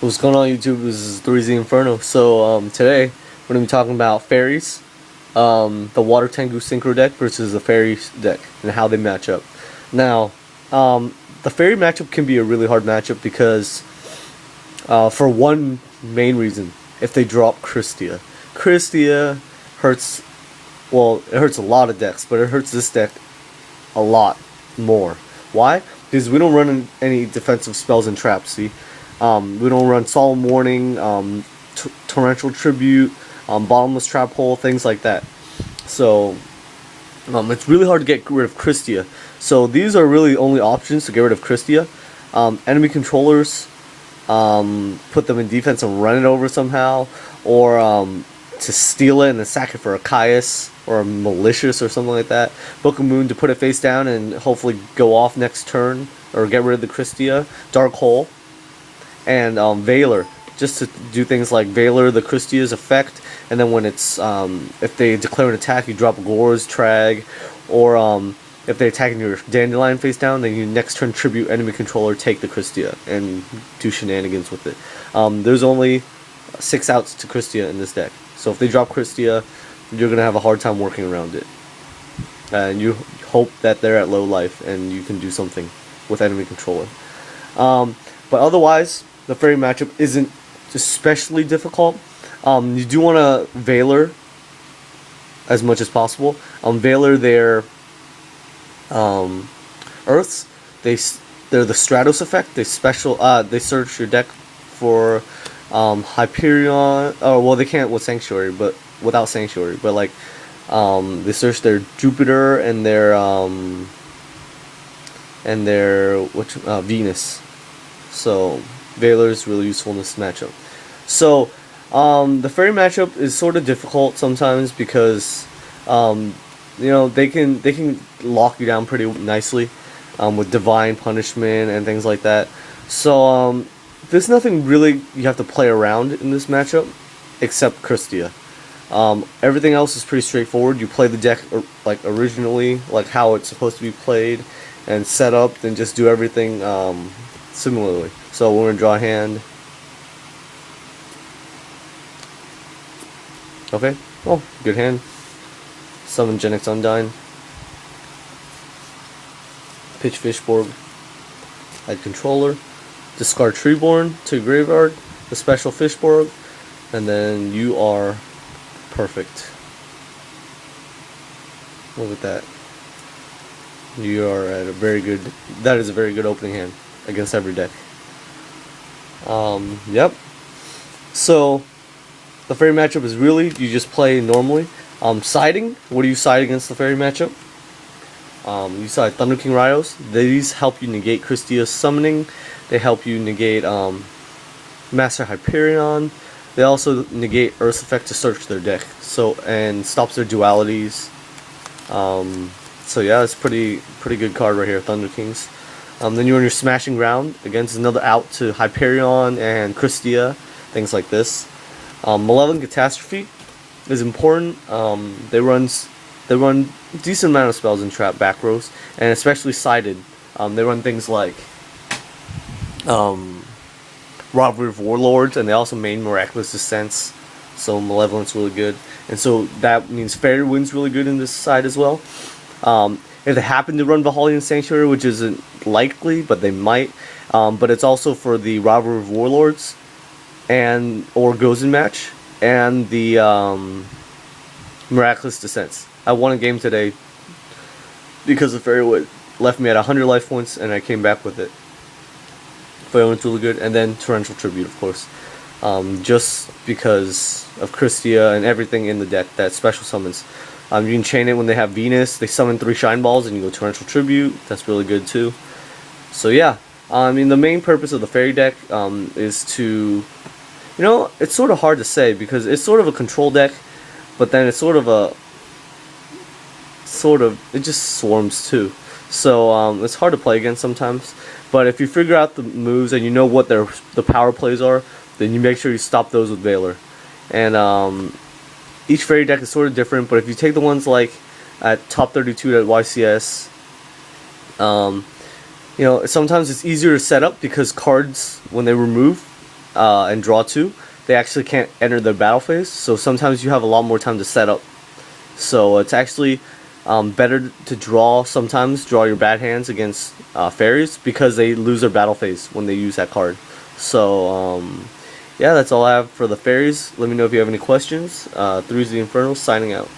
What's going on YouTube? This is 3Z Inferno. So today we're going to be talking about Faeries, the Water Tengu Synchro deck versus the Faeries deck and how they match up. Now, the Faerie matchup can be a really hard matchup because for one main reason, if they drop Christia. Christia hurts, well, it hurts a lot of decks, but it hurts this deck a lot more. Why? Because we don't run any defensive spells and traps, see? We don't run Solemn Warning, Torrential Tribute, Bottomless Trap Hole, things like that. So, it's really hard to get rid of Christia. So these are really the only options to get rid of Christia. Enemy controllers, put them in defense and run it over somehow, or to steal it and then sack it for a Caius or a Malicious or something like that. Book of Moon to put it face down and hopefully go off next turn, or get rid of the Christia. Dark Hole. And Valor, just to do things like Valor, the Christia's effect, and then when it's if they declare an attack, you drop Gore's Trag, or if they're attacking your Dandelion face down, then you next turn tribute enemy controller, take the Christia, and do shenanigans with it. There's only 6 outs to Christia in this deck, so if they drop Christia, you're gonna have a hard time working around it, and you hope that they're at low life and you can do something with enemy controller. But otherwise, the Faerie matchup isn't especially difficult. You do want to Valor as much as possible. Valor their Earths. They're the Stratos effect. They search your deck for Hyperion. Oh well, they can't with Sanctuary, but without Sanctuary. But like they search their Jupiter and their Venus. So Valor is really useful in this matchup. So the Faerie matchup is sort of difficult sometimes because they can lock you down pretty nicely with Divine Punishment and things like that. So there's nothing really you have to play around in this matchup except Christia. Everything else is pretty straightforward. You play the deck like originally, like how it's supposed to be played and set up, then just do everything similarly. So we're going to draw a hand. Okay, oh, good hand. Summon Genix Undyne. Pitch Fishborg. Add Controller. Discard Treeborn to Graveyard. The special Fishborg. And then you are perfect. Look at that. You are at a very good, that is a very good opening hand against every deck. Yep. So the Faerie matchup is really, you just play normally. Siding, what do you side against the Faerie matchup? You side Thunder King Raios. These help you negate Christia's summoning. They help you negate Master Hyperion. They also negate Earth's effect to search their deck. So, and stops their dualities. So yeah, it's pretty good card right here, Thunder Kings. Then you're in your Smashing Ground against another out to Hyperion and Christia, things like this. Malevolent Catastrophe is important. They run decent amount of spells in trap back rows, and especially sided. They run things like Robbery of Warlords, and they also main Miraculous Descents. So Malevolent's really good, and so that means Faerie wins really good in this side as well. If they happen to run Valhalla Sanctuary, which isn't likely, but they might, but it's also for the Robbery of Warlords and or Gozen match and the Miraculous Descents. I won a game today because the Faerie left me at 100 life points and I came back with it. Faerie went really good, and then Torrential Tribute, of course, just because of Christia and everything in the deck that special summons. You can chain it when they have Venus. They summon 3 Shine Balls and you go Torrential Tribute. That's really good too. So yeah, I mean the main purpose of the Faerie deck is to, it's sort of hard to say because it's sort of a control deck, but then it's it just swarms too. So it's hard to play against sometimes. But if you figure out the moves and you know what the power plays are, then you make sure you stop those with Valor. And each Faerie deck is sort of different, but if you take the ones like at top 32 at YCS, sometimes it's easier to set up because cards, when they remove, and draw 2, they actually can't enter their battle phase. So sometimes you have a lot more time to set up. So it's actually better to draw your bad hands against fairies, because they lose their battle phase when they use that card. So yeah, that's all I have for the fairies. Let me know if you have any questions. 3's the Infernal signing out.